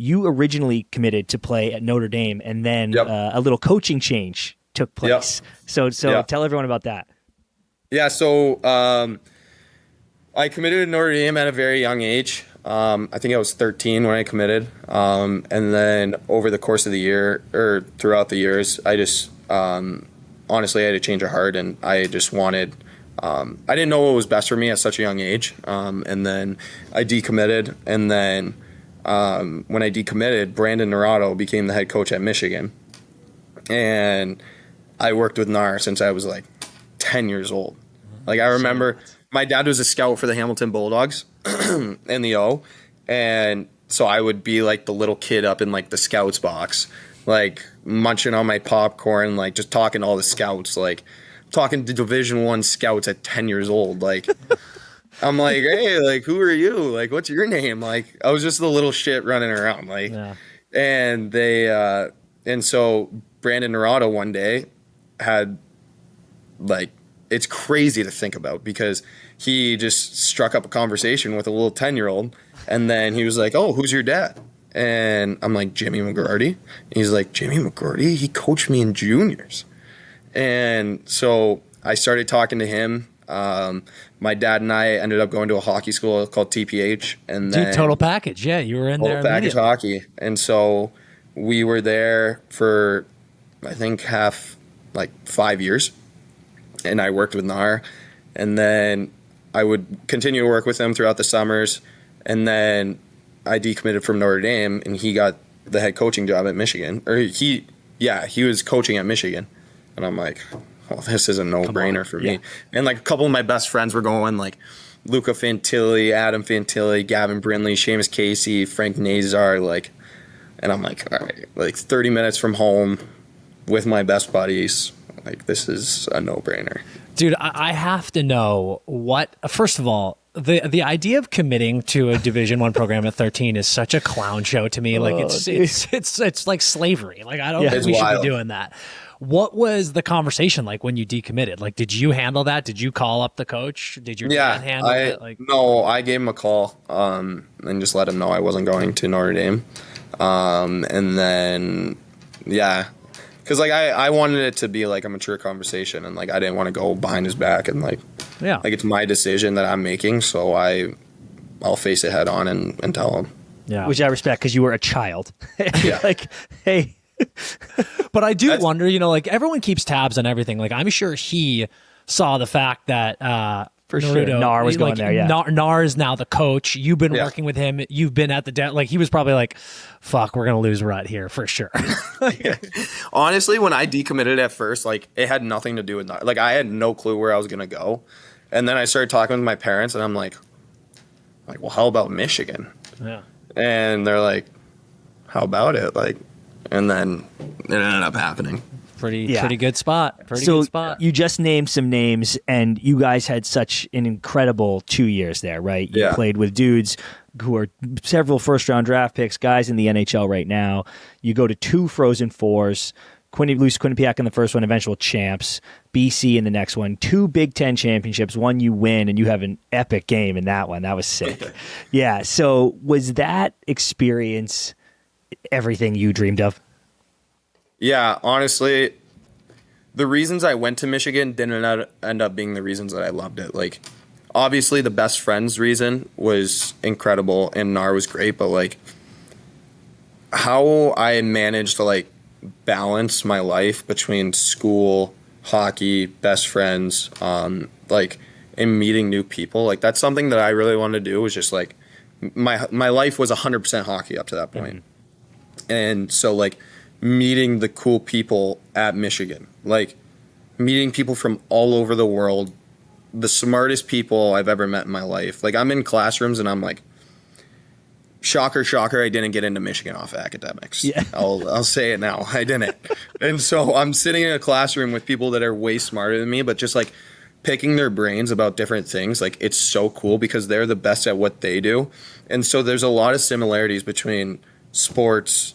you originally committed to play at Notre Dame, and then Yep. a little coaching change took place. So tell everyone about that. Yeah, so I committed to Notre Dame at a very young age. I think I was 13 when I committed. And then over the course of the year, or throughout the years, I just honestly I had a change of heart, and I just wanted I didn't know what was best for me at such a young age. And then I decommitted, and then when I decommitted, Brandon Naurato became the head coach at Michigan. And I worked with NAR since I was like 10 years old. Like, I remember my dad was a scout for the Hamilton Bulldogs in the O. And so I would be like the little kid up in like the scouts box, like munching on my popcorn, like just talking to all the scouts, like talking to Division I scouts at 10 years old. Like, I'm like, hey, like, who are you? Like, what's your name? Like, I was just the little shit running around. Like, and they, and so Brandon Naurato one day had, like, it's crazy to think about, because he just struck up a conversation with a little 10-year-old, and then he was like, oh, who's your dad? And I'm like, Jimmy McGroarty. And he's like, Jimmy McGroarty? He coached me in juniors. And so I started talking to him. My dad and I ended up going to a hockey school called TPH. And then total package. Yeah, you were in there. Total package hockey. And so we were there for, I think, 5 years. And I worked with NAR. And then I would continue to work with him throughout the summers. And then I decommitted from Notre Dame, and he got the head coaching job at Michigan. Or he was coaching at Michigan. And I'm like, oh, this is a no-brainer for me. And like a couple of my best friends were going, like Luca Fantilli, Adam Fantilli, Gavin Brindley, Seamus Casey, Frank Nazar, like, and I'm like, all right, like 30 minutes from home with my best buddies. Like, this is a no-brainer. Dude, I have to know what, first of all, the idea of committing to a Division I program at 13 is such a clown show to me. Like, it's like slavery. Like, I don't think we should be doing that. What was the conversation like when you decommitted? Like, did you handle that? Did you call up the coach? Did your dad handle it? Like, no, I gave him a call and just let him know I wasn't going to Notre Dame. And then, because like I wanted it to be like a mature conversation, and like I didn't want to go behind his back, and like it's my decision that I'm making, so I'll face it head on and tell him. Yeah, which I respect, because you were a child. Like, hey. But I do wonder, you know, like everyone keeps tabs on everything. Like, I'm sure he saw the fact that for Naruto, sure Nar was going there. Yeah, Nar is now the coach. You've been working with him. You've been at the like he was probably like, "Fuck, we're gonna lose Rut here for sure." Honestly, when I decommitted at first, like it had nothing to do with Nar. Like I had no clue where I was gonna go, and then I started talking with my parents, and I'm like, well, how about Michigan? Yeah, and they're like, how about it? Like. And then it ended up happening. Pretty good spot. Good spot. You just named some names, and you guys had such an incredible 2 years there, right? You played with dudes who are several first-round draft picks, guys in the NHL right now. You go to 2 Frozen Fours, lose Quinnipiac in the first one, eventual champs, BC in the next one, 2 Big Ten championships, one you win, and you have an epic game in that one. That was sick. So was that experience everything you dreamed of? Yeah, honestly, the reasons I went to Michigan didn't end up being the reasons that I loved it. Like, obviously, the best friends reason was incredible, and NAR was great, but like, how I managed to like balance my life between school, hockey, best friends, like, and meeting new people, like that's something that I really wanted to do. Was just like my life was 100% hockey up to that point. Mm-hmm. And so, like, meeting the cool people at Michigan, like, meeting people from all over the world, the smartest people I've ever met in my life. Like, I'm in classrooms, and I'm like, shocker, I didn't get into Michigan off of academics. Yeah. I'll say it now. I didn't. And so I'm sitting in a classroom with people that are way smarter than me, but just, like, picking their brains about different things. Like, it's so cool because they're the best at what they do. And so there's a lot of similarities between sports,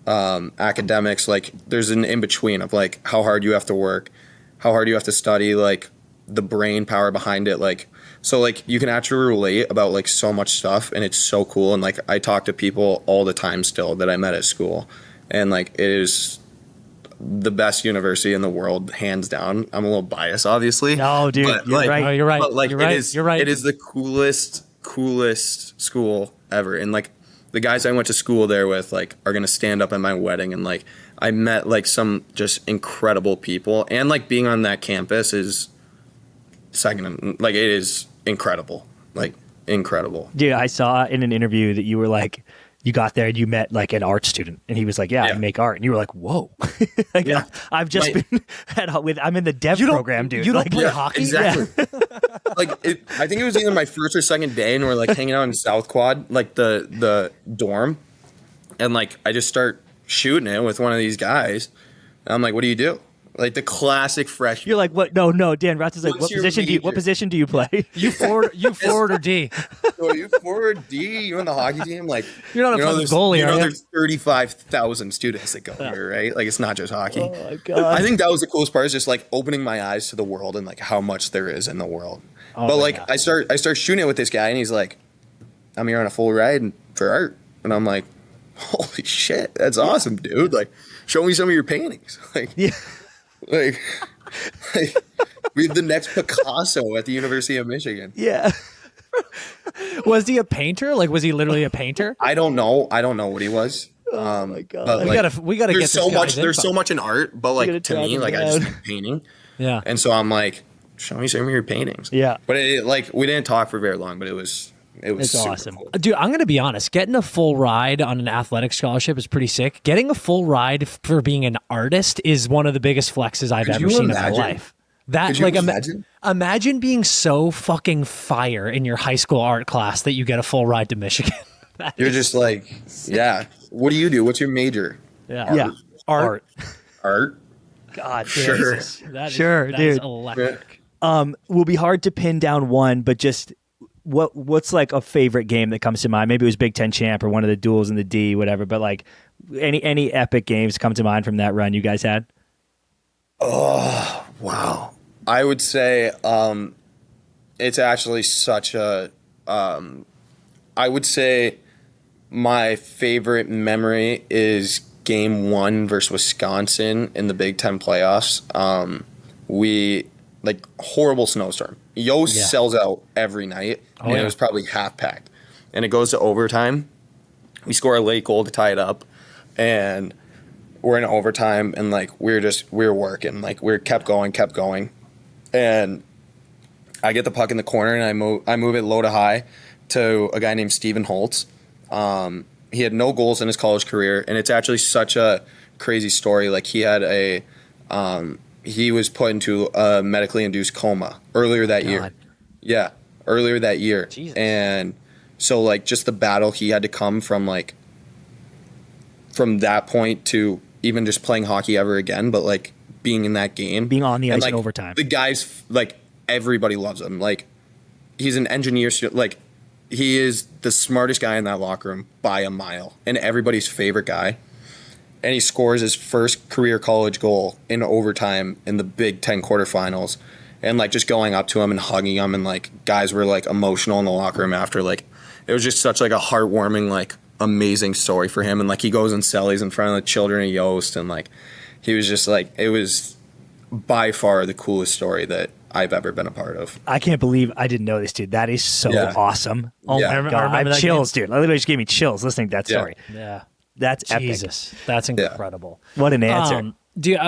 academics. Like, there's an in-between of like how hard you have to work, how hard you have to study, like the brain power behind it. Like, So like you can actually relate about like so much stuff, and it's so cool. And like I talk to people all the time still that I met at school, and like it is the best university in the world, hands down. I'm a little biased, obviously. No, dude, but, you're like, right. No, you're right. But like you're right. You're right. It is the coolest school ever, and like the guys I went to school there with like are gonna stand up at my wedding, and like I met like some just incredible people, and like being on that campus is second, like it is incredible, like incredible. Dude, I saw in an interview that you were like, you got there and you met like an art student, and he was like, I make art, and you were like, whoa. Like, Yeah. I've just been I'm in the dev program, dude. You don't like, play hockey? Exactly. Like I think it was either my first or second day, and we're like hanging out in South Quad, like the dorm, and like I just start shooting it with one of these guys, and I'm like, what do you do? Like the classic freshman. You're like, what? No, Dan Rutz is like, What's your what position do you play? You forward or D? So you forward D, you on the hockey team, like You're not a fucking goalie, you know, are you? there's 35,000 students that go here, right? Like it's not just hockey. Oh my God. I think that was the coolest part, is just like opening my eyes to the world and like how much there is in the world. Oh but my like God. I start shooting it with this guy, and he's like, I'm here on a full ride for art, and I'm like, holy shit, that's awesome, dude. Like, show me some of your paintings. Like, Yeah. like we have the next Picasso at the University of Michigan. Yeah. Was he a painter? Like, was he literally a painter? I don't know what he was. Oh my God. But, We gotta there's get so this much. guy's There's info. so much in art, but gotta like to track me, him like I just down. like painting, Yeah. and so I'm like, show me some of your paintings. Yeah. But it, like we didn't talk for very long, but it was It's super awesome. cool. Dude, I'm going to be honest. Getting a full ride on an athletic scholarship is pretty sick. Getting a full ride for being an artist is one of the biggest flexes I've Could ever you seen in my imagine? life. That Could you like imagine? imagine being so fucking fire in your high school art class that you get a full ride to Michigan. That You're is- just like, yeah. What do you do? What's your major? yeah. Yeah. Art. Art. God, Sure. Jesus. That is, Sure, that is dude. electric. Will be hard to pin down one, but just what's like a favorite game that comes to mind? Maybe it was Big Ten champ or one of the duels in the D, whatever. But like any epic games come to mind from that run you guys had? Oh, wow. I would say it's actually such a. I would say my favorite memory is Game 1 versus Wisconsin in the Big Ten playoffs. We like horrible snowstorm. Yost sells out every night, and it was probably half packed. And it goes to overtime. We score a late goal to tie it up, and we're in overtime, and like we're working, like we kept going, and I get the puck in the corner, and I move it low to high to a guy named Stephen Holtz. He had no goals in his college career, and it's actually such a crazy story. Like he had he was put into a medically induced coma earlier that year. Yeah, earlier that year. Jesus. And so like just the battle he had to come from, like from that point to even just playing hockey ever again, but like being in that game, Being on the ice like, in overtime. The guys, like everybody loves him. Like he's an engineer, like he is the smartest guy in that locker room by a mile, and everybody's favorite guy. And he scores his first career college goal in overtime in the Big Ten quarterfinals, and like just going up to him and hugging him, and like guys were like emotional in the locker room after. Like it was just such like a heartwarming, like amazing story for him. And like he goes and sellies in front of the children of Yost, and like he was just like, it was by far the coolest story that I've ever been a part of. I can't believe I didn't know this, dude. That is so awesome. Oh Yeah. my I remember God. I have that chills, dude. Literally just gave me chills listening to that Yeah. story. Yeah. That's epic. Jesus. That's incredible. What an answer.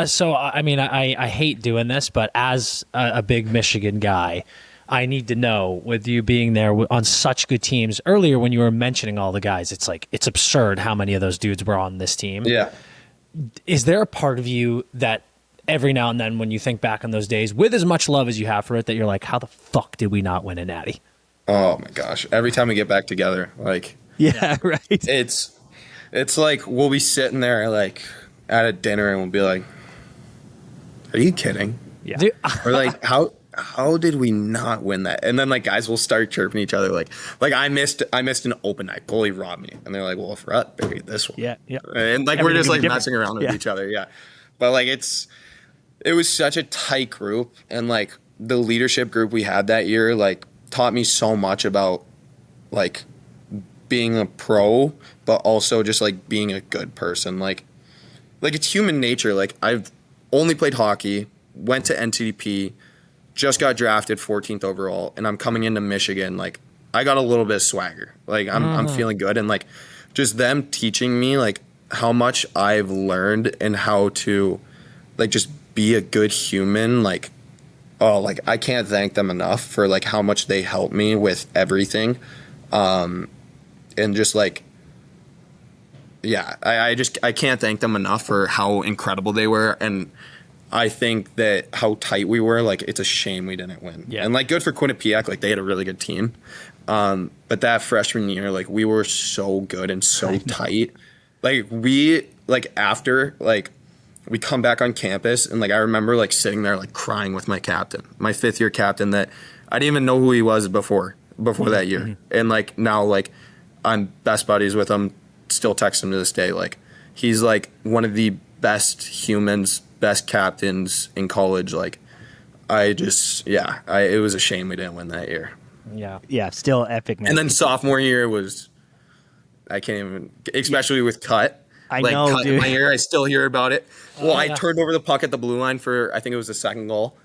So, I mean, I hate doing this, but as a big Michigan guy, I need to know, with you being there on such good teams, earlier when you were mentioning all the guys, it's like, it's absurd how many of those dudes were on this team. Yeah. Is there a part of you that every now and then when you think back on those days, with as much love as you have for it, that you're like, how the fuck did we not win a natty? Oh my gosh. Every time we get back together, like Yeah, right. it's like we'll be sitting there like at a dinner, and we'll be like, are you kidding? Yeah. Dude, Or like, how did we not win that? And then like guys will start chirping each other like I missed an open night. Goalie robbed me. And they're like, well, if Rut buried this one. Yeah, yeah. And like Everything we're just would like be messing different. around with Yeah. each other. Yeah. But like it was such a tight group, and like the leadership group we had that year, like taught me so much about like being a pro, but also just like being a good person. Like it's human nature. Like I've only played hockey, went to NTDP, just got drafted 14th overall, and I'm coming into Michigan. Like I got a little bit of swagger. Like I'm feeling good, and like just them teaching me like how much I've learned and how to like just be a good human. Like, oh, like I can't thank them enough for like how much they helped me with everything. And just like, yeah, I can't thank them enough for how incredible they were. And I think that how tight we were, like it's a shame we didn't win. Yeah. And like good for Quinnipiac, like they had a really good team. But that freshman year, like we were so good and so tight. Like we, like after, like we come back on campus and like I remember like sitting there like crying with my captain, my 5th year captain that I didn't even know who he was before that year. And like now like I'm best buddies with him, still text him to this day. Like he's like one of the best humans, best captains in college. Like it was a shame we didn't win that year. Yeah, still epic, man. And then sophomore year was, I can't even, especially with cut. I know, cut dude. In my ear, I still hear about it. Well, I turned over the puck at the blue line for, I think it was the second goal,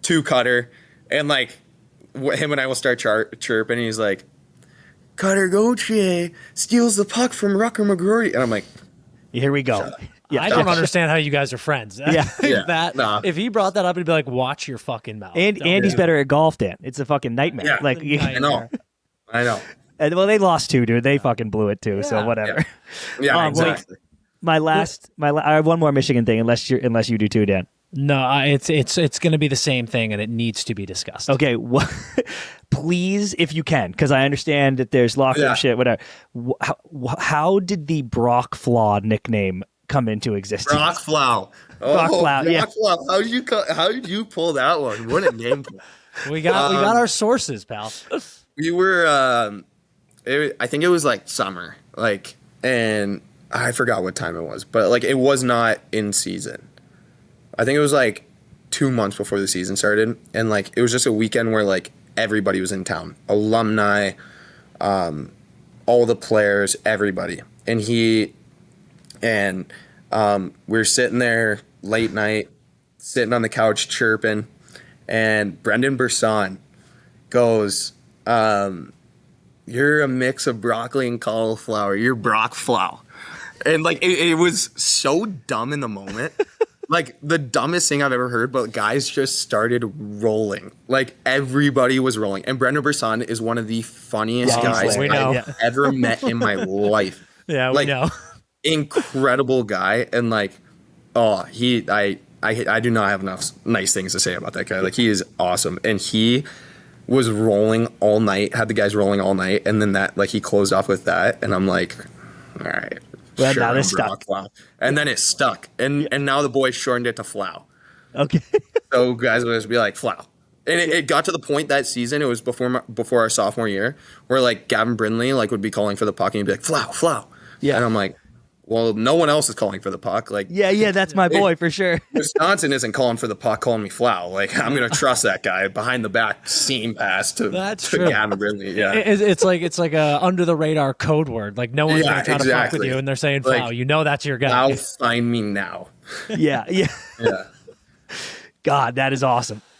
to Cutter, and like him and I will start chirping. And he's like, Cutter Gauthier steals the puck from Rutger McGroarty, and I'm like, here we go. Yeah, I don't understand how you guys are friends. If he brought that up, he'd be like, watch your fucking mouth. And Andy's better at golf, Dan. It's a fucking nightmare. Yeah. Like I know. And, well, they lost too, dude. They fucking blew it too. So whatever. Yeah, exactly. I have one more Michigan thing, unless you do too, Dan. No, it's going to be the same thing, and it needs to be discussed. Okay, please, if you can, because I understand that there's locker room shit, whatever. How did the Brock Flaw nickname come into existence? Brock Flau. Brock Flau, yeah. Flau. How did you pull that one? What a name. We got our sources, pal. We were, I think it was like summer, like, and I forgot what time it was, but like it was not in season. I think it was like 2 months before the season started, and like it was just a weekend where like everybody was in town, alumni, all the players, everybody, and we were sitting there late night, sitting on the couch chirping, and Brendan Bersan goes, "You're a mix of broccoli and cauliflower. You're Brock Flau," and like it was so dumb in the moment. Like the dumbest thing I've ever heard, but guys just started rolling. Like everybody was rolling. And Brendan Bersan is one of the funniest guys I've ever met in my life. Yeah, like, we know. Incredible guy. And like, I do not have enough nice things to say about that guy. Like he is awesome. And he was rolling all night, had the guys rolling all night. And then that, like he closed off with that. And I'm like, all right. Well, sure, now it's stuck. And then it stuck. And now the boys shortened it to Flau. Okay. So guys would just be like, Flau. And it got to the point that season, it was before our sophomore year, where like Gavin Brindley like would be calling for the puck and he'd be like, Flau. Yeah. And I'm like, well, no one else is calling for the puck. Like, yeah, that's my boy for sure. Wisconsin isn't calling for the puck, calling me Flau. Like, I'm gonna trust that guy behind the back seam pass to Gavin Brindley. Yeah, it's like a under the radar code word. Like no one's gonna try to fuck with you, and they're saying Flau. You know that's your guy. Flau, find me now. Yeah. God, that is awesome.